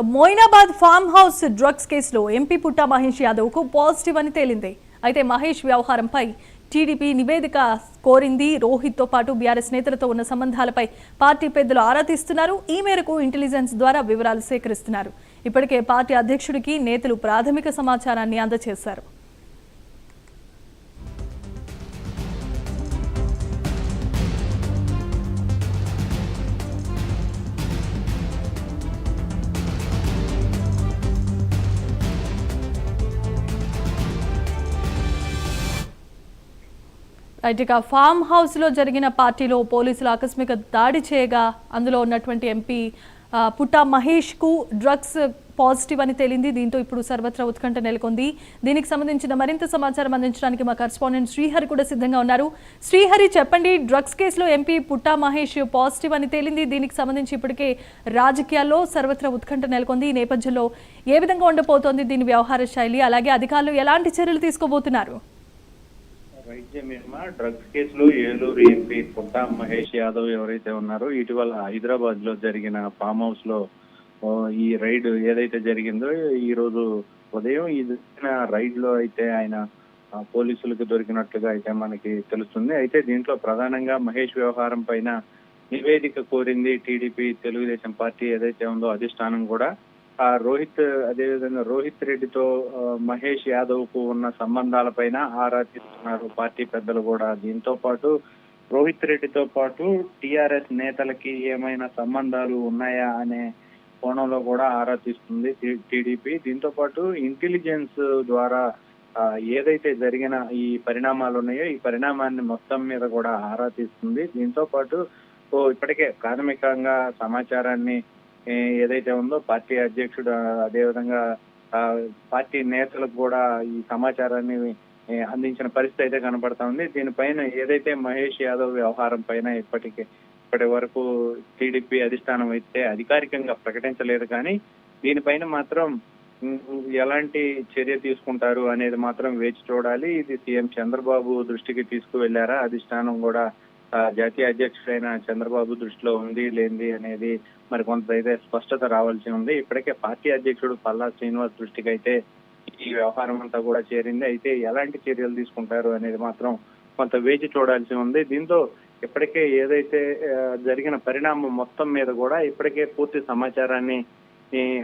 Moinabad farm house drugs కేసులో MP పుట్టా Mahesh యాదవ్కు positive అని తేలింది. అయితే మహేష్ వ్యవహారంపై టీడీపీ నివేదిక కోరింది. రోహిత్తో పాటు బీఆర్ఎస్ నేతలతో ఉన్న సంబంధాలపై పార్టీ పెద్దలు ఆరా తీస్తున్నారు. ఈ మేరకు ఇంటెలిజెన్స్ ద్వారా వివరాలు సేకరిస్తున్నారు. ఇప్పటికే పార్టీ అధ్యక్షుడికి నేతలు ప్రాథమిక సమాచారాన్ని అందజేశారు. ఇక ఫామ్ హౌస్లో జరిగిన పార్టీలో పోలీసులు ఆకస్మిక దాడి చేయగా అందులో ఉన్నటువంటి ఎంపీ పుట్టా మహేష్కు డ్రగ్స్ పాజిటివ్ అని తేలింది. దీంతో ఇప్పుడు సర్వత్రా ఉత్కంఠ నెలకొంది. దీనికి సంబంధించిన మరింత సమాచారం అందించడానికి మా కరెస్పాండెంట్ శ్రీహరి కూడా సిద్ధంగా ఉన్నారు. శ్రీహరి, చెప్పండి, డ్రగ్స్ కేసులో ఎంపీ పుట్టా మహేష్ పాజిటివ్ అని తేలింది. దీనికి సంబంధించి ఇప్పటికే రాజకీయాల్లో సర్వత్రా ఉత్కంఠ నెలకొంది. ఈ నేపథ్యంలో ఏ విధంగా ఉండబోతోంది దీని వ్యవహార శైలి, అలాగే అధికారులు ఎలాంటి చర్యలు తీసుకోబోతున్నారు? డ్రగ్స్ కేసులో ఏలూరు ఎంపీ పుట్టా మహేష్ యాదవ్ ఎవరైతే ఉన్నారో ఇటీవల హైదరాబాద్ లో జరిగిన ఫామ్ హౌస్ లో ఈ రైడ్ ఏదైతే జరిగిందో ఈ రోజు ఉదయం ఈ రైడ్ లో అయితే ఆయన పోలీసులకు దొరికినట్లుగా అయితే మనకి తెలుస్తుంది. అయితే దీంట్లో ప్రధానంగా మహేష్ వ్యవహారం పైన నివేదిక కోరింది టీడీపీ తెలుగుదేశం పార్టీ ఏదైతే ఉందో అధిష్టానం కూడా. రోహిత్ అదేవిధంగా రోహిత్ రెడ్డితో మహేష్ యాదవ్ కు ఉన్న సంబంధాలపైన ఆరా తీస్తున్నారు పార్టీ పెద్దలు కూడా. దీంతో పాటు రోహిత్ రెడ్డితో పాటు టిఆర్ఎస్ నేతలకి ఏమైనా సంబంధాలు ఉన్నాయా అనే కోణంలో కూడా ఆరా తీస్తుంది టీడీపీ. దీంతో పాటు ఇంటెలిజెన్స్ ద్వారా ఏదైతే జరిగిన ఈ పరిణామాలు ఉన్నాయో ఈ పరిణామాన్ని మొత్తం మీద కూడా ఆరా తీస్తుంది. దీంతో పాటు ఇప్పటికే ప్రాథమికంగా సమాచారాన్ని ఏదైతే ఉందో పార్టీ అధ్యక్షుడు అదేవిధంగా పార్టీ నేతలకు కూడా ఈ సమాచారాన్ని అందించిన పరిస్థితి అయితే కనబడతా ఉంది. దీనిపైన ఏదైతే మహేష్ యాదవ్ వ్యవహారం పైన ఇప్పటి వరకు టీడీపీ అధిష్టానం అయితే అధికారికంగా ప్రకటించలేదు, కానీ దీనిపైన మాత్రం ఎలాంటి చర్య తీసుకుంటారు అనేది మాత్రం వేచి చూడాలి. ఇది సీఎం చంద్రబాబు దృష్టికి తీసుకువెళ్లారా అధిష్టానం కూడా జాతీయ అధ్యక్షుడైన చంద్రబాబు దృష్టిలో ఉంది లేనిది అనేది మరి కొంత అయితే స్పష్టత రావాల్సి ఉంది. ఇప్పటికే పార్టీ అధ్యక్షుడు పల్లా శ్రీనివాస్ దృష్టికి అయితే ఈ వ్యవహారం అంతా కూడా చేరింది. అయితే ఎలాంటి చర్యలు తీసుకుంటారు అనేది మాత్రం కొంత వేచి చూడాల్సి ఉంది. దీంతో ఇప్పటికే ఏదైతే జరిగిన పరిణామం మొత్తం మీద కూడా ఇప్పటికే పూర్తి సమాచారాన్ని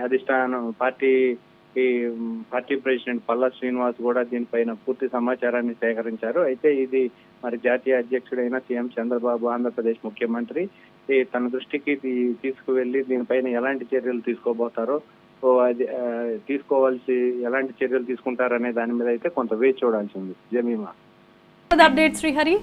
అధిష్టానం పార్టీ ప్రెసిడెంట్ పల్లా శ్రీనివాస్ కూడా దీనిపైన పూర్తి సమాచారాన్ని సేకరించారు. అయితే ఇది మరి జాతీయ అధ్యక్షుడైన సీఎం చంద్రబాబు ఆంధ్రప్రదేశ్ ముఖ్యమంత్రి తన దృష్టికి తీసుకువెళ్లి దీనిపైన ఎలాంటి చర్యలు తీసుకోబోతారో అది ఎలాంటి చర్యలు తీసుకుంటారనే దాని మీద అయితే కొంత వేచి చూడాల్సి ఉంది. Jemimah update Srihari.